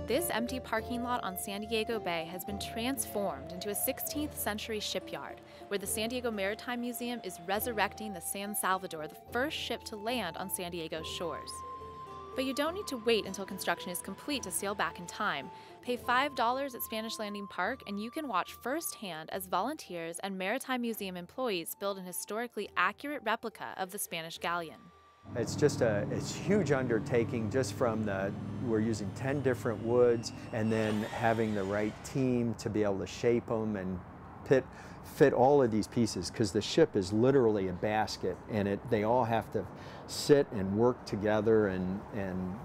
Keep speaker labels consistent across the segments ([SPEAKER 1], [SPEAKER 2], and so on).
[SPEAKER 1] This empty parking lot on San Diego Bay has been transformed into a 16th century shipyard, where the San Diego Maritime Museum is resurrecting the San Salvador, the first ship to land on San Diego's shores. But you don't need to wait until construction is complete to sail back in time. Pay $5 at Spanish Landing Park and you can watch firsthand as volunteers and Maritime Museum employees build an historically accurate replica of the Spanish galleon.
[SPEAKER 2] It's just a huge undertaking just from we're using 10 different woods and then having the right team to be able to shape them and fit all of these pieces, because the ship is literally a basket and they all have to sit and work together and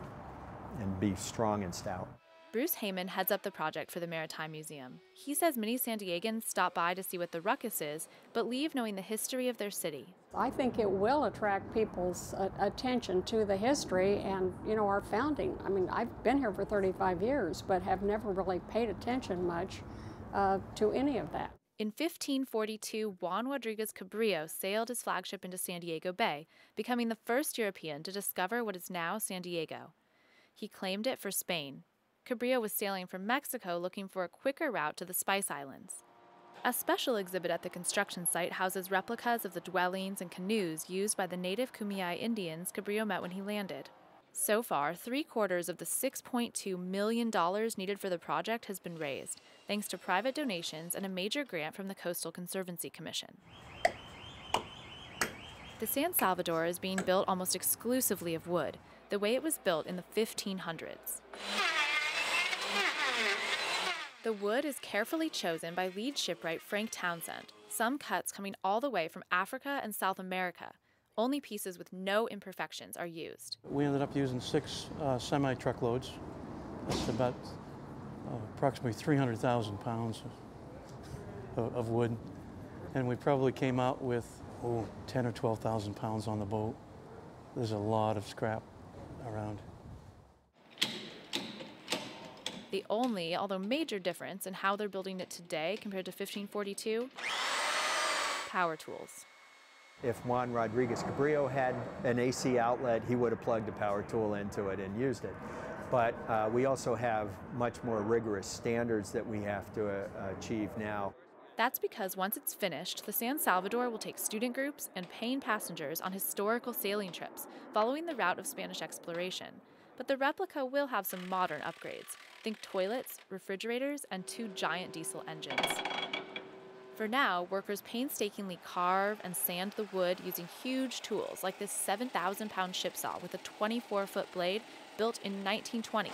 [SPEAKER 2] be strong and stout.
[SPEAKER 1] Bruce Heyman heads up the project for the Maritime Museum. He says many San Diegans stop by to see what the ruckus is, but leave knowing the history of their city.
[SPEAKER 3] I think it will attract people's attention to the history and, our founding. I mean, I've been here for 35 years, but have never really paid attention much to any of that.
[SPEAKER 1] In 1542, Juan Rodriguez Cabrillo sailed his flagship into San Diego Bay, becoming the first European to discover what is now San Diego. He claimed it for Spain. Cabrillo was sailing from Mexico looking for a quicker route to the Spice Islands. A special exhibit at the construction site houses replicas of the dwellings and canoes used by the native Kumeyaay Indians Cabrillo met when he landed. So far, 3/4 of the $6.2 million needed for the project has been raised, thanks to private donations and a major grant from the Coastal Conservancy Commission. The San Salvador is being built almost exclusively of wood, the way it was built in the 1500s. The wood is carefully chosen by lead shipwright Frank Townsend, some cuts coming all the way from Africa and South America. Only pieces with no imperfections are used.
[SPEAKER 4] We ended up using 6 semi-truckloads. That's about approximately 300,000 pounds of wood. And we probably came out with 10 or 12,000 pounds on the boat. There's a lot of scrap around.
[SPEAKER 1] The only, although major, difference in how they're building it today compared to 1542, power tools.
[SPEAKER 2] If Juan Rodriguez Cabrillo had an AC outlet, he would have plugged a power tool into it and used it. But we also have much more rigorous standards that we have to achieve now.
[SPEAKER 1] That's because once it's finished, the San Salvador will take student groups and paying passengers on historical sailing trips, following the route of Spanish exploration. But the replica will have some modern upgrades. Think toilets, refrigerators, and 2 giant diesel engines. For now, workers painstakingly carve and sand the wood using huge tools like this 7,000-pound ship saw with a 24-foot blade built in 1920.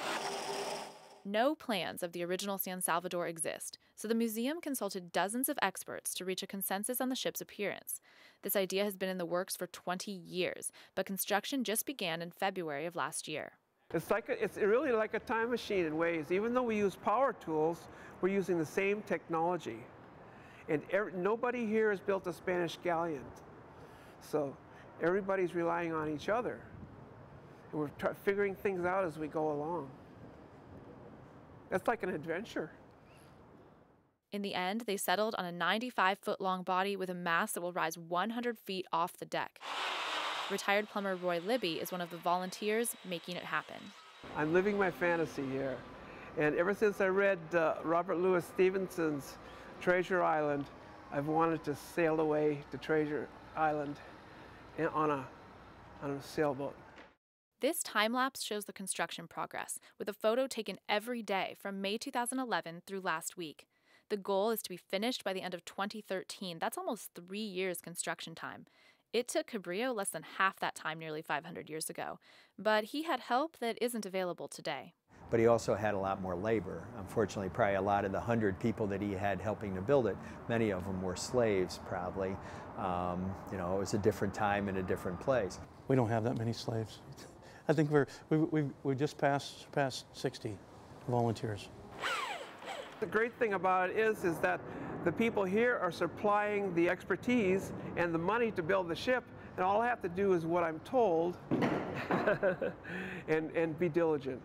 [SPEAKER 1] No plans of the original San Salvador exist, so the museum consulted dozens of experts to reach a consensus on the ship's appearance. This idea has been in the works for 20 years, but construction just began in February of last year.
[SPEAKER 5] It's really like a time machine in ways. Even though we use power tools, we're using the same technology. And nobody here has built a Spanish galleon. So everybody's relying on each other. And we're figuring things out as we go along. That's like an adventure.
[SPEAKER 1] In the end, they settled on a 95-foot-long body with a mast that will rise 100 feet off the deck. Retired plumber Roy Libby is one of the volunteers making it happen.
[SPEAKER 5] I'm living my fantasy here. And ever since I read Robert Louis Stevenson's Treasure Island, I've wanted to sail away to Treasure Island on a sailboat.
[SPEAKER 1] This time-lapse shows the construction progress, with a photo taken every day from May 2011 through last week. The goal is to be finished by the end of 2013. That's almost 3 years construction time. It took Cabrillo less than half that time nearly 500 years ago, but he had help that isn't available today.
[SPEAKER 2] But he also had a lot more labor. Unfortunately, probably a lot of the 100 people that he had helping to build it, many of them were slaves probably. It was a different time and a different place.
[SPEAKER 4] We don't have that many slaves. I think we just surpassed 60 volunteers.
[SPEAKER 5] The great thing about it is that the people here are supplying the expertise and the money to build the ship, and all I have to do is what I'm told and be diligent.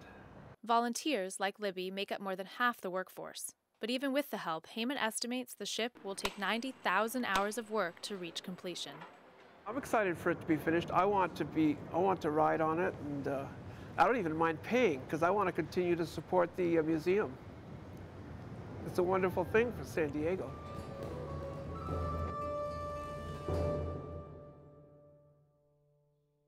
[SPEAKER 1] Volunteers like Libby make up more than half the workforce. But even with the help, Heyman estimates the ship will take 90,000 hours of work to reach completion.
[SPEAKER 5] I'm excited for it to be finished. I want to ride on it, and I don't even mind paying because I want to continue to support the museum. It's a wonderful thing for San Diego.